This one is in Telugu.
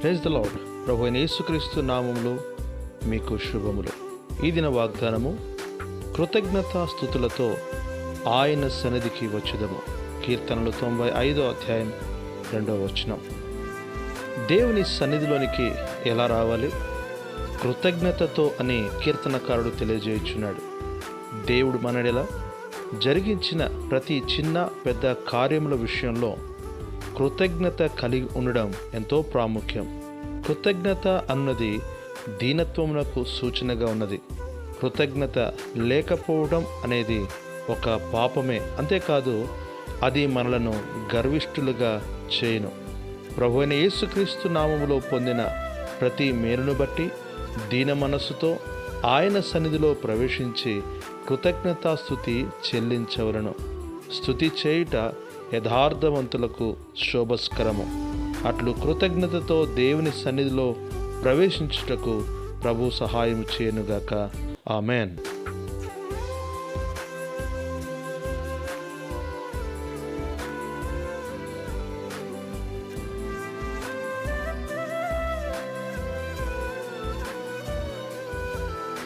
Praise the lord. ప్రభువైన యేసుక్రీస్తు నామములో మీకు శుభములు. ఈ దిన వాగ్దానము, కృతజ్ఞతా స్తుతులతో ఆయన సన్నిధికి వచ్చుదము. కీర్తనలు 95వ అధ్యాయం 2వ వచనం. దేవుని సన్నిధిలోనికి ఎలా రావాలి? కృతజ్ఞతతో అని కీర్తనకారుడు తెలియజేయుచున్నాడు. దేవుడు మనడెలా జరిగించిన ప్రతి చిన్న పెద్ద కార్యముల విషయంలో కృతజ్ఞత కలిగి ఉండడం ఎంతో ప్రాముఖ్యం. కృతజ్ఞత అన్నది దీనత్వమునకు సూచనగా ఉన్నది. కృతజ్ఞత లేకపోవడం అనేది ఒక పాపమే. అంతేకాదు, అది మనలను గర్విష్ఠులుగా చేయును. ప్రభువైన యేసుక్రీస్తు నామములో పొందిన ప్రతి మేలును బట్టి దీన మనస్సుతో ఆయన సన్నిధిలో ప్రవేశించి కృతజ్ఞతాస్తుతి చెల్లించవలను. స్తుతి చేయుట యథార్థవంతులకు శోభస్కరము. అట్లు కృతజ్ఞతతో దేవుని సన్నిధిలో ప్రవేశించుటకు ప్రభు సహాయం చేయనుగాక. ఆమెన్.